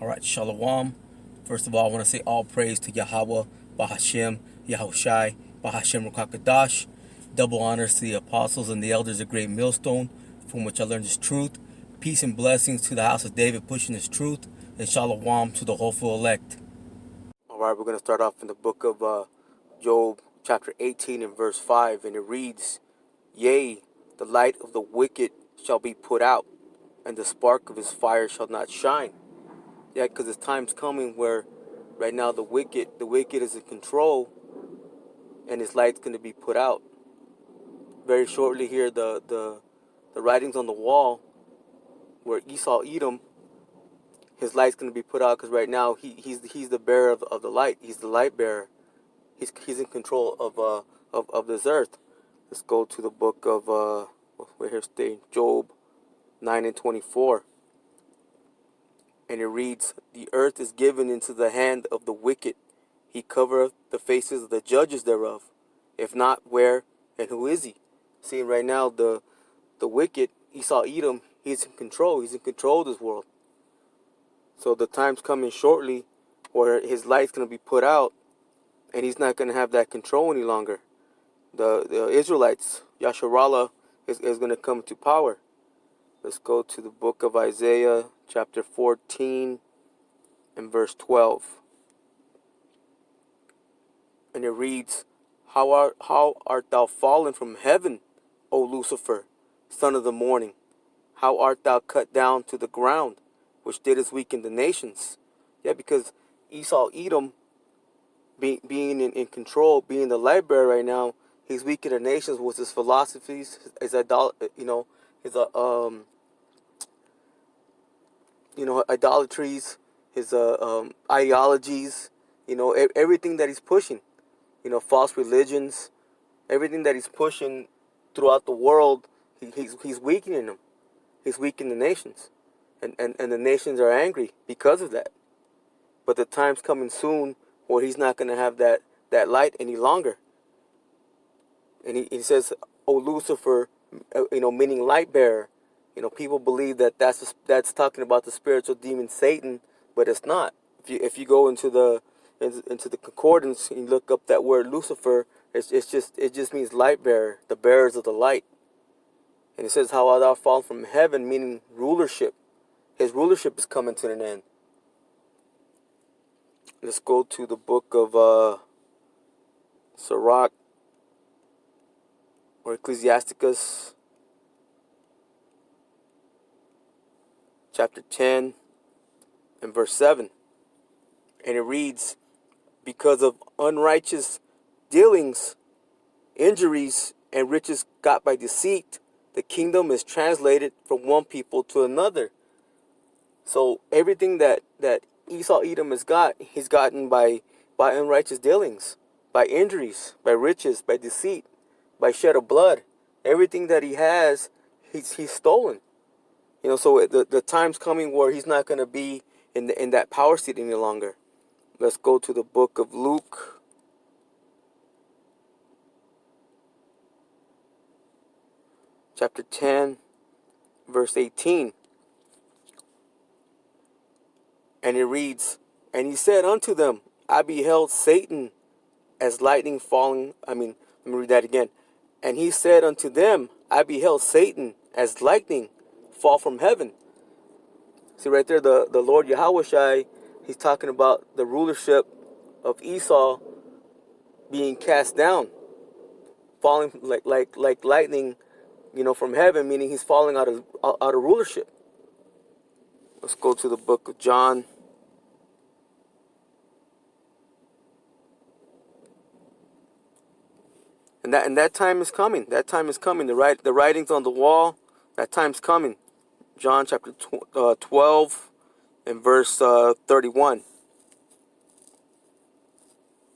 All right, Shalom. First of all, I want to say all praise to Yahweh, Bahashem, Yahushai, Bahashem Rukakadash. Double honors to the apostles and the elders of Great Millstone, from which I learned His truth. Peace and blessings to the house of David, pushing His truth. And Shalom to the hopeful elect. All right, we're going to start off in the book of Job, chapter 18 and verse 5. And it reads, Yea, the light of the wicked shall be put out, and the spark of his fire shall not shine. Yeah, because the time's coming where right now the wicked is in control, and his light's going to be put out. Very shortly here, the writings on the wall where Esau Edom, his light's going to be put out, because right now he's the bearer of the light. He's the light bearer. He's in control of this earth. Let's go to the book of Job 9 and 24. And it reads, The earth is given into the hand of the wicked. He covereth the faces of the judges thereof. If not, where and who is he? See, right now, the wicked, Esau Edom, he's in control. He's in control of this world. So the time's coming shortly where his light's going to be put out, and he's not going to have that control any longer. The Israelites, Yasharallah, is going to come to power. Let's go to the book of Isaiah, chapter 14 and verse 12. And it reads, How art thou fallen from heaven, O Lucifer, son of the morning? How art thou cut down to the ground, which didst weaken the nations? Yeah, because Esau Edom, being in control, being the light bearer right now, he's weakening the nations with his philosophies, his idolatries, his ideologies, everything that he's pushing, false religions, everything that he's pushing throughout the world, he's weakening them. He's weakening the nations, and the nations are angry because of that. But the time's coming soon where he's not going to have that light any longer. And he says, "O Lucifer," meaning light bearer. People believe that's talking about the spiritual demon Satan, but it's not. If you go into the concordance and you look up that word Lucifer, it just means light bearer, the bearers of the light. And it says, "How art thou fallen from heaven," meaning rulership. His rulership is coming to an end. Let's go to the book of Sirach or Ecclesiasticus, chapter 10 and verse 7. And it reads, Because of unrighteous dealings, injuries, and riches got by deceit, the kingdom is translated from one people to another. So everything that Esau Edom has he's gotten by unrighteous dealings, by injuries, by riches, by deceit, by shed of blood. Everything that he has, he's stolen. So the time's coming where he's not going to be in that power seat any longer. Let's go to the book of Luke, chapter 10, verse 18. And it reads, And he said unto them, I beheld Satan as lightning falling. Let me read that again. And he said unto them, I beheld Satan as lightning fall from heaven. See right there, the Lord Yahushai, he's talking about the rulership of Esau being cast down, falling like lightning, from heaven, meaning he's falling out of rulership. Let's go to the book of John. And that time is coming. That time is coming. The writings on the wall, that time's coming. John chapter 12 and verse 31.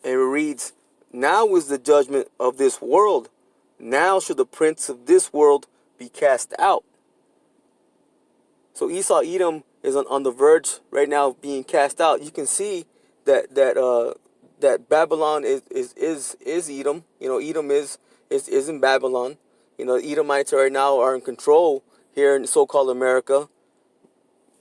And it reads, Now is the judgment of this world. Now shall the prince of this world be cast out. So Esau Edom is on the verge right now of being cast out. You can see that Babylon is Edom. Edom is in Babylon. Edomites right now are in control here in so-called America,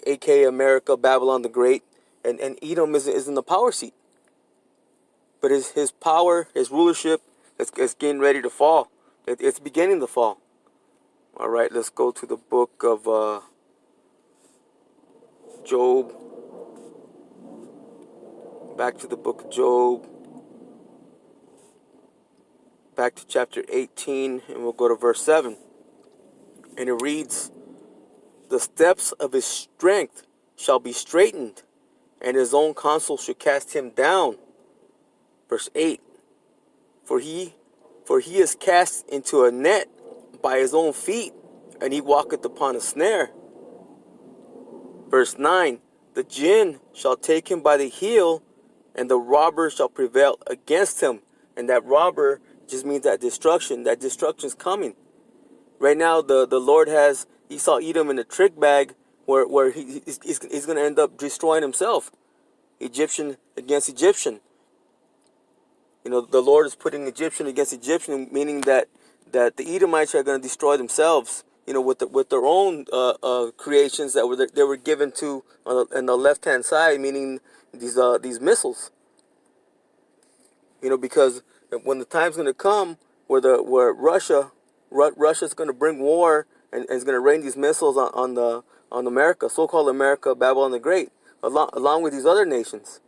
aka America, Babylon the Great. and Edom is in the power seat. But his power, his rulership, is getting ready to fall. It's beginning to fall. All right, let's go to the book of Job. Back to the book of Job. Back to chapter 18, and we'll go to verse 7. And it reads, "The steps of his strength shall be straightened, and his own counsel shall cast him down." Verse 8, For he is cast into a net by his own feet, and he walketh upon a snare. Verse 9, "The jinn shall take him by the heel, and the robber shall prevail against him." And that robber just means that destruction. That destruction is coming. Right now, the Lord has Esau Edom in a trick bag where he's going to end up destroying himself. Egyptian against Egyptian. You know, the Lord is putting Egyptian against Egyptian, meaning that the Edomites are going to destroy themselves. You know, with their own creations that they were given to on the left hand side, meaning these missiles. You know, because when the time's going to come where Russia's going to bring war and is going to rain these missiles on America, so-called America, Babylon the Great, along with these other nations,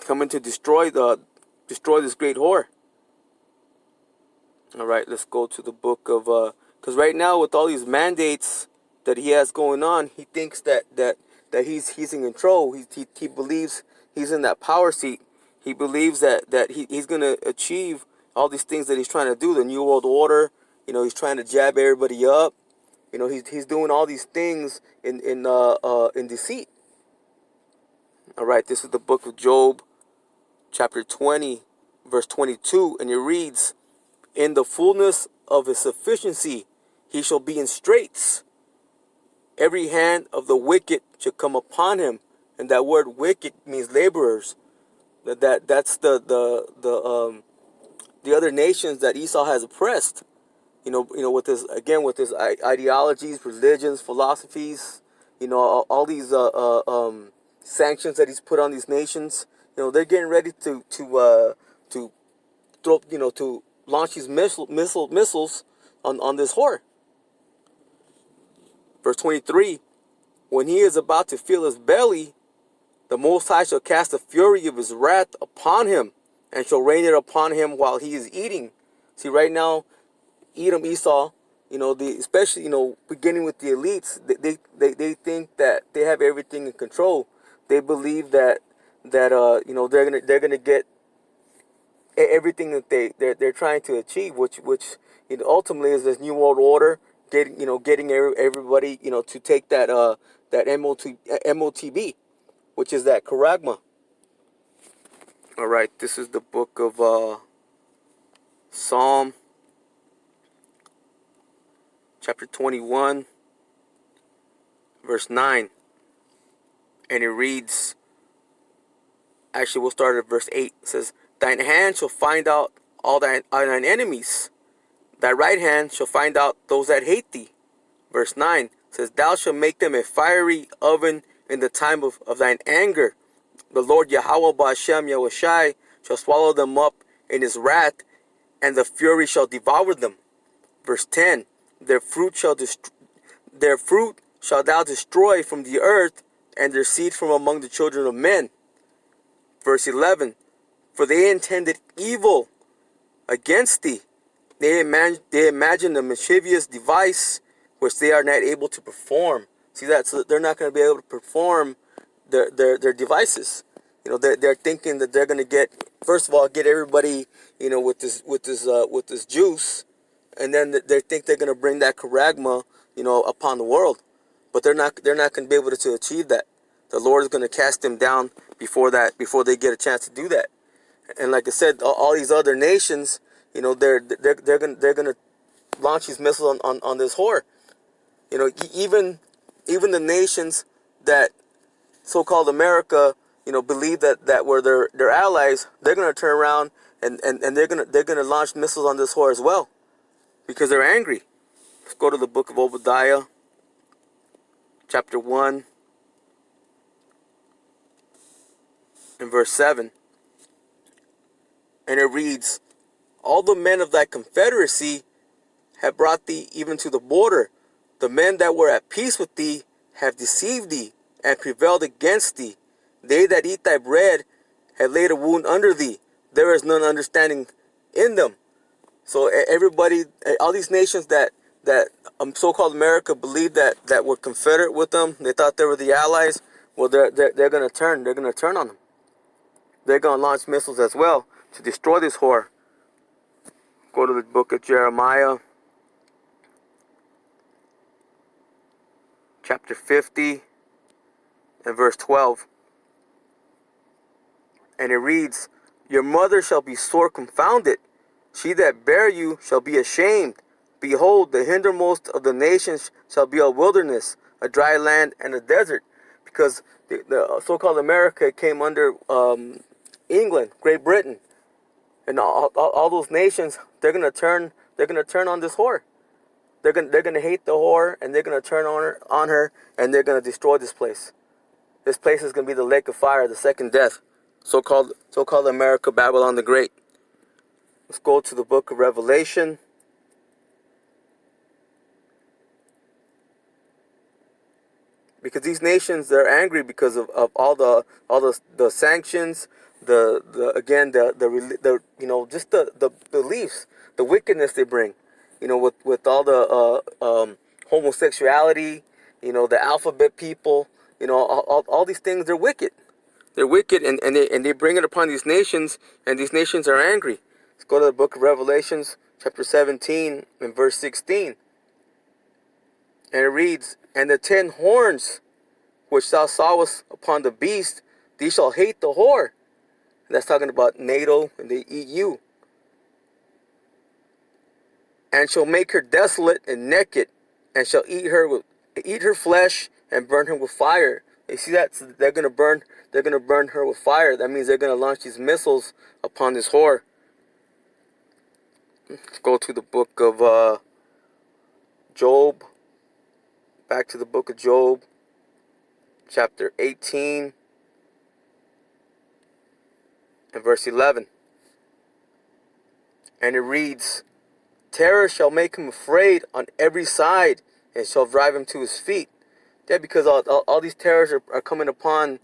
coming to destroy this great whore. All right, let's go to the book of because right now with all these mandates that he has going on, he thinks that he's in control. He believes he's in that power seat. He believes that he's going to achieve all these things that he's trying to do, the New World Order. You know, he's trying to jab everybody up. You know, he's doing all these things in deceit. All right, this is the book of Job, chapter 20, verse 22, and it reads, "In the fullness of his sufficiency he shall be in straits. Every hand of the wicked shall come upon him." And that word "wicked" means laborers. That's the other nations that Esau has oppressed. You know, with his ideologies, religions, philosophies. You know, all these sanctions that he's put on these nations. You know, they're getting ready to throw, to launch these missiles on this whore. Verse 23, "When he is about to fill his belly, the Most High shall cast the fury of his wrath upon him, and shall rain it upon him while he is eating." See, right now, Edom, Esau, you know, especially, you know, beginning with the elites, they think that they have everything in control. They believe that you know, they're gonna get everything that they're trying to achieve, which you know, ultimately is this New World Order, getting everybody, you know, to take that MOTB, which is that charagma. All right, this is the book of Psalm, chapter 21, verse 9, and it reads. Actually, we'll start at verse 8. It says, "Thine hand shall find out all thine enemies. Thy right hand shall find out those that hate thee." Verse 9 says, "Thou shalt make them a fiery oven in the time of thine anger. The Lord Yahweh Ba'Hashem Yahushai shall swallow them up in his wrath, and the fury shall devour them." Verse 10, Their fruit shall thou destroy from the earth, and their seed from among the children of men." Verse 11, "For they intended evil against thee. They imagine a mischievous device which they are not able to perform." See that? So they're not going to be able to perform their devices. You know, they're thinking that they're going to first of all, get everybody, you know, with this juice, and then they think they're going to bring that charagma, you know, upon the world. But they're not going to be able to achieve that. The Lord is going to cast them down before they get a chance to do that. And like I said, all these other nations, you know, they're gonna launch these missiles on this whore. You know, even the nations that so-called America, you know, believe that were their allies, they're gonna turn around and they're gonna launch missiles on this whore as well, because they're angry. Let's go to the book of Obadiah, chapter 1, in verse 7. And it reads, all the men of thy confederacy have brought thee even to the border. The men that were at peace with thee have deceived thee and prevailed against thee. They that eat thy bread have laid a wound under thee. There is none understanding in them. So everybody, all these nations that so-called America believed that were confederate with them, they thought they were the allies. Well, they're going to turn. They're going to turn on them. They're going to launch missiles as well to destroy this whore. Go to the book of Jeremiah, chapter 50, and verse 12. And it reads, your mother shall be sore confounded. She that bare you shall be ashamed. Behold, the hindermost of the nations shall be a wilderness, a dry land, and a desert. Because the so-called America came under England, Great Britain, and all those nations. They're gonna turn on this whore. They're gonna hate the whore, and they're gonna turn on her, and they're gonna destroy this place. This place is gonna be the lake of fire, the second death. So-called America, Babylon the Great. Let's go to the book of Revelation. Because these nations, they're angry because of all the sanctions, the just the beliefs, the wickedness they bring, with all the homosexuality, the alphabet people, all these things. They're wicked. They're wicked, and they bring it upon these nations, and these nations are angry. Let's go to the book of Revelations, chapter 17, and verse 16. And it reads, and the 10 horns which thou sawest upon the beast, these shall hate the whore. And that's talking about NATO and the EU. And shall make her desolate and naked, and shall eat her flesh and burn her with fire. You see that? So they're gonna burn her with fire. That means they're gonna launch these missiles upon this whore. Let's go to the book of Job. Back to the book of Job, chapter 18, and verse 11. And it reads, terror shall make him afraid on every side, and shall drive him to his feet. Yeah, because all these terrors are coming upon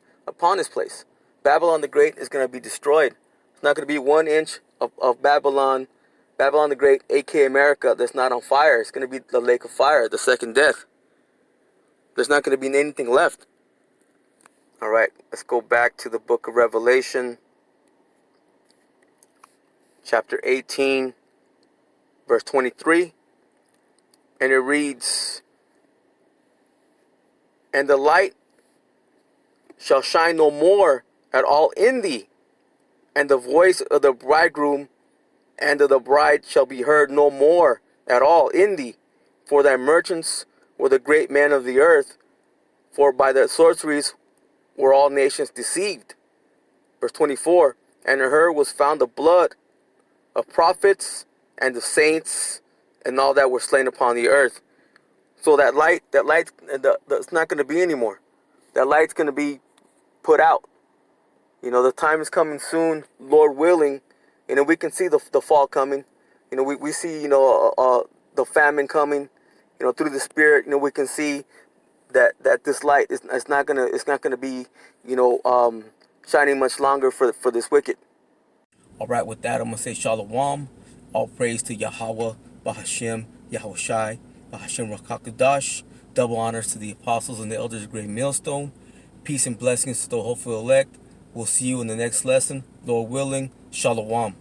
this place. Babylon the Great is going to be destroyed. It's not going to be 1 inch of Babylon the Great, aka America, that's not on fire. It's going to be the lake of fire, the second death. There's not going to be anything left. All right, let's go back to the book of Revelation, chapter 18, verse 23. And it reads, and the light shall shine no more at all in thee, and the voice of the bridegroom and of the bride shall be heard no more at all in thee. For thy merchants were the great men of the earth, for by their sorceries were all nations deceived. Verse 24, and in her was found the blood of prophets and of saints and all that were slain upon the earth. So that light, it's not going to be anymore. That light's going to be put out. The time is coming soon, Lord willing. We can see the fall coming. We see, the famine coming. Through the Spirit, we can see that this light is not gonna be, shining much longer for this wicked. All right, with that, I'm gonna say Shalom. All praise to Yahweh, Bahashem, Yahushai, Bahashem Rakakadash. Double honors to the apostles and the elders of Great Millstone. Peace and blessings to the hopeful elect. We'll see you in the next lesson, Lord willing. Shalom.